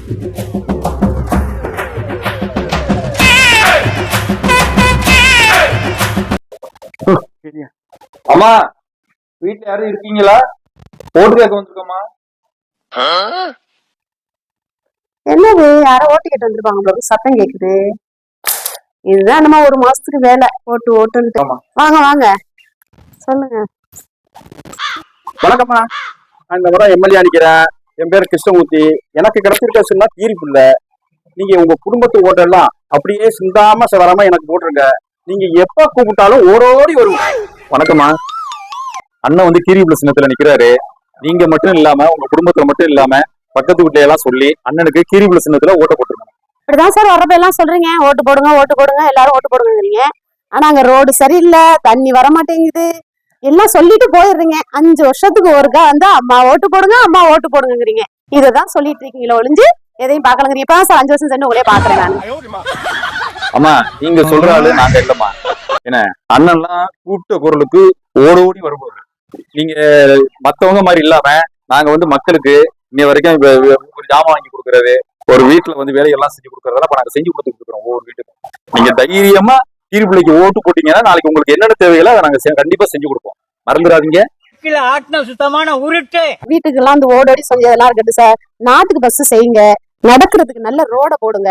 அம்மா வீட்டுல யாரும் இருக்கீங்களா? ஓட்டு கேட்க வந்திருக்கோமா. என்னது யாரோ ஓட்டு கேட்டு வந்திருப்பாங்க, சத்தம் கேக்குது. இதுதான் நம்ம ஒரு மாசத்துக்கு வேலை, ஓட்டு ஓட்டுன்ட்டு. வாங்க வாங்க சொல்லுங்க. வணக்கம்மா, நான் இந்த முறை எம்எல்ஏ அடிக்கிறேன். என் பேர் கிருஷ்ணமூர்த்தி. எனக்கு கிடைச்சிருக்க சொன்னா கீரிப்புள்ள. நீங்க உங்க குடும்பத்து ஓட்டெல்லாம் அப்படியே சிந்தாம வராம எனக்கு போட்டுருங்க. நீங்க எப்ப கூப்பிட்டாலும் ஓடோடி வருவோம். வணக்கம்மா, அண்ணன் வந்து கீரிப்புள்ள சின்னத்துல நிக்கிறாரு. நீங்க மட்டும் இல்லாம உங்க குடும்பத்துல மட்டும் இல்லாம பக்கத்து வீட்டுல எல்லாம் சொல்லி அண்ணனுக்கு கீரிப்புள்ள சின்னத்துல ஓட்ட போட்டுருங்க. இப்படிதான் சார் வரப்ப எல்லாம் சொல்றீங்க, ஓட்டு போடுங்க ஓட்டு போடுங்க, எல்லாரும் ஓட்டு போடுங்கிறீங்க. ஆனா அங்க ரோடு சரியில்லை, தண்ணி வர மாட்டேங்குது, எல்லாம் சொல்லிட்டு போயிடுறீங்க. 5 வருஷத்துக்கு ஒருக்கா வந்து அம்மா ஓட்டு போடுங்க அம்மா ஓட்டு போடுங்கிறீங்க. இததான் சொல்லிட்டு இருக்கீங்களோ ஒளிஞ்சு எதையும் பாக்கலங்கிறீங்க. இப்ப சார் 5 வருஷம் சென்று உங்களே பாக்குறேன் நான். அம்மா நீங்க சொல்ற ஆளு நாங்க இல்லம்மா. என்ன அண்ணன்லாம் கூட்ட குரலுக்கு ஓடோடி வருவாரு. நீங்க மத்தவங்க மாதிரி இல்லாம நாங்க வந்து மக்களுக்கு இன்ன வரைக்கும் ஒரு ஜாமான் வாங்கி கொடுக்கறது, ஒரு வீட்டுல வந்து வேலையெல்லாம் செஞ்சு கொடுக்கறதெல்லாம் நாங்க செஞ்சு கொடுத்துட்டு இருக்கிறோம் ஒவ்வொரு வீட்டுக்கும். நீங்க தைரியமா கீரிப்புள்ளைக்கு ஓட்டு போட்டீங்கன்னா நாளைக்கு உங்களுக்கு என்னென்ன தேவைகளோ அதை நாங்க கண்டிப்பா செஞ்சு கொடுப்போம். மறந்துடாதீங்க. சுத்தமான உருட்டு வீட்டுக்கு எல்லாம் வந்து ஓடோடி செஞ்சதெல்லாம் இருக்கட்டும் சார். நாட்டுக்கு பஸ் செய்யுங்க, நடக்கிறதுக்கு நல்ல ரோட போடுங்க.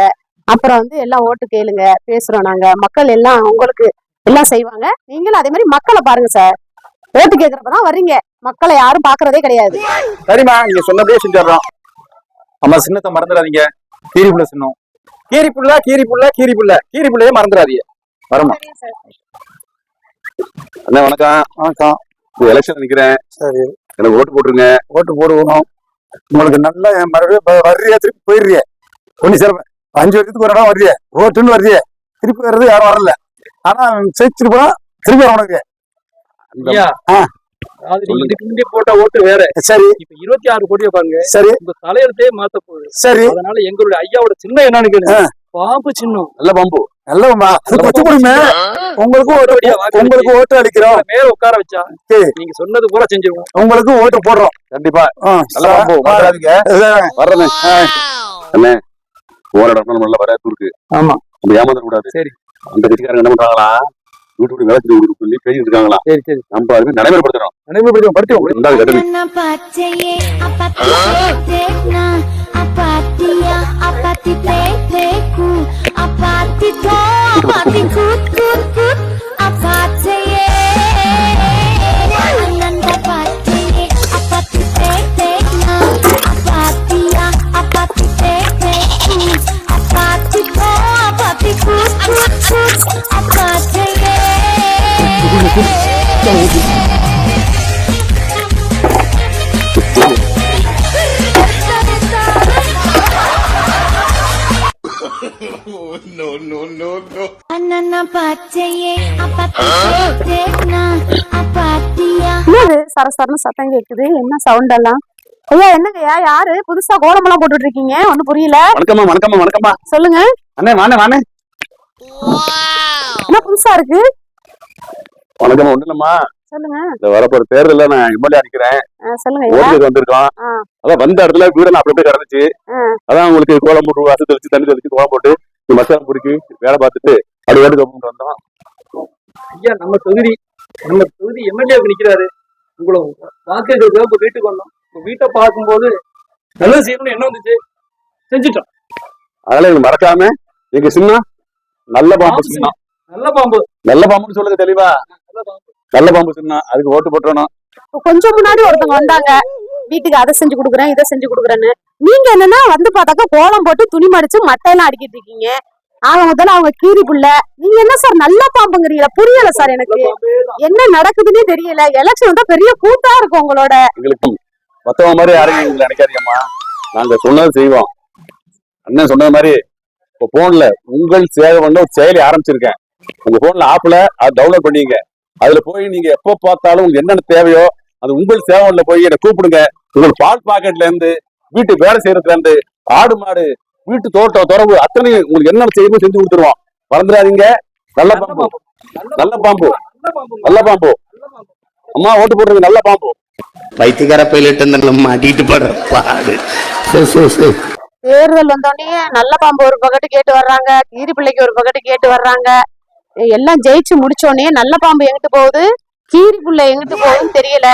அப்புறம் வந்து எல்லாம் ஓட்டு கேளுங்க, பேசுறோம் நாங்க. மக்கள் எல்லாம் உங்களுக்கு எல்லாம் செய்வாங்க. நீங்களும் அதே மாதிரி மக்களை பாருங்க சார். ஓட்டு கேட்கறப்பதான் வர்றீங்க, மக்களை யாரும் பாக்குறதே கிடையாது. சரிம்மா, நீங்க சொன்னதே செஞ்சிடறோம். அம்மா சின்னத்தை மறந்துடாதீங்க. கீரிப்புள்ள சின்னம். கீரிப்புள்ள கீரிப்புள்ள கீரிப்புள்ள கீரிப்புள்ளையே மறந்துடாதீங்க. வரமா அண்ணா வணக்கம். வணக்கம். எலெக்ஷன் நிக்கிறேன். சரி, எனக்கு ஓட்டு போட்டுருங்க. ஓட்டு போடுவோம். உங்களுக்கு நல்லா மறுபடியும் வர்றியா, திருப்பி போயிடுறிய. ஒண்ணு சிறப்பு 5 வருஷத்துக்கு ஒரு இடம் வர்றிய, ஓட்டுன்னு வர்றிய, திருப்பி வர்றது யாரும் வரல. ஆனா சேர்த்துட்டு போனா திருப்பி வரணும். போட்ட ஓட்டு வேற. சரி, இப்ப 26 கோடி பாருங்க. சரி, உங்க தலையெழுத்தே மாத்த போகுது. சரி, அதனால எங்களுடைய ஐயாவோட சின்னம் என்னன்னு கேளுங்க. பாம்பு சின்னம். நல்ல பாம்பு. நல்ல உங்களுக்கு ஓட்டு அளிக்கிறோம். மேல உட்கார வச்சா நீங்க சொன்னது போல செஞ்சிருவோம். உங்களுக்கு ஓட்டு போடுறோம் கண்டிப்பா. நல்ல பாம்பு வர்றேன். அண்ணே ஓரடம் நல்லா வராது இருக்கு. ஆமா, நம்ம ஏமாந்த கூடாது. சரி, அந்த கட்சிக்காரங்க என்ன பண்றாங்களா, வீட்டு வேலை சொல்லி பேசிட்டு இருக்காங்களா. சரி சரி, நம்ம அதுக்கு நடைமுறைப்படுத்துறோம். சரசரன்னு சத்தம் கேக்குது. என்ன சவுண்ட் எல்லாம்? ஐயா என்னங்கய்யா, யாரு புதுசா கோலம் எல்லாம் போட்டுட்டு இருக்கீங்க? ஒண்ணும் புரியல. வணக்கம்மா வணக்கம்மா வணக்கம்மா. சொல்லுங்க அண்ணே. வானே என்ன புதுசா இருக்கு? வணக்கம்மா. ஒண்ணு இல்லம்மா, சொல்லுங்க. இந்த வரப்போற தேர்தல்ல நான் எம்எல்ஏ அடிக்கிறேன். சொல்லுங்க. ஓட்டுக்கு வந்திருக்கோம். அதான் வந்த இடத்துல வீடெல்லாம் அப்படி அப்படியே கிடந்துச்சு. அதான் உங்களுக்கு கோலம் போட்டு வாசல் தெளிச்சு தண்ணி தெளிச்சு கோலம் போட்டு மசாலா பொறுக்கி வேலை பார்த்துட்டு அப்படி ஓட்டு கப்பிட்டு வந்தோம். ஐயா நம்ம தொகுதி எம்எல்ஏவுக்கு நிக்கிறாரு. உங்களை வாக்குகளுக்கு இப்ப வீட்டுக்கு வந்தோம். வீட்டை பார்க்கும்போது நல்லது செய்யணும்னு என்ன வந்துச்சு, செஞ்சுட்டோம். அதெல்லாம் எனக்கு மறக்காம எங்க சின்ன நல்ல பாம்பு சின்னம். நல்ல பாம்புன்னு சொல்லுங்க தெளிவா. நல்ல பாம்பு சின்னம், அதுக்கு ஓட்டு போட்டுறணும். கொஞ்சம் முன்னாடி ஒருத்தவங்க வந்தாங்க, வீட்டுக்கு அதை செஞ்சு கொடுக்குறேன் இதை செஞ்சு கொடுக்குறேன்னு. நீங்க என்னன்னா வந்து பார்த்தாக்கா கோலம் போட்டு துணி மடிச்சு மட்டையெல்லாம் அடிக்கிட்டு இருக்கீங்க. ஆக முதல்ல அவங்க கீரிப்புள்ள, நீங்க என்ன சார் நல்ல பாம்புங்கிறீங்களா? புரியல சார், எனக்கு என்ன நடக்குதுன்னே தெரியல. எலெக்ஷன் வந்தா பெரிய கூட்டா இருக்கும் உங்களோட. எங்களுக்கு மத்தவங்க மாதிரி யாரும் நினைக்காதீங்கம்மா, நாங்க சொன்னது செய்வோம். அண்ணன் சொன்ன மாதிரி இப்ப போன்ல உங்கள் சேவை வந்து ஒரு செயலி ஆரம்பிச்சிருக்கேன். உங்க போன்ல ஆப்ல அதை டவுன்லோட் பண்ணிங்க. அதுல போய் நீங்க எப்ப பார்த்தாலும் உங்களுக்கு என்னென்ன தேவையோ அது உங்கள் சேவன்ல போய் என்ன கூப்பிடுங்க. உங்களுக்கு பால் பாக்கெட்ல இருந்து வீட்டு வேலை செய்யறதுல இருந்து ஆடு மாடு வீட்டு தோட்டம் துறவு அத்தனை உங்களுக்கு என்ன செய்யணும் செஞ்சு கொடுத்துருவோம். மறந்துடாதீங்க. நல்ல பாம்பு நல்ல பாம்பு நல்ல பாம்பு. அம்மா ஓட்டு போடுறது நல்ல பாம்பு. பைத்தியக்கார பையிலிட்டு மாட்டிட்டு போடுற பாடு. தேர்தல் வந்தோடனே நல்ல பாம்பு ஒரு பக்கெட்டு கேட்டு வர்றாங்க, கீரி பிள்ளைக்கு ஒரு பக்கெட்டு கேட்டு வர்றாங்க. எல்லாம் ஜெயிச்சு முடிச்சோடனே நல்ல பாம்பு எங்கிட்டு போகுது, கீரி புள்ள எங்கிட்டு போகுதுன்னு தெரியல.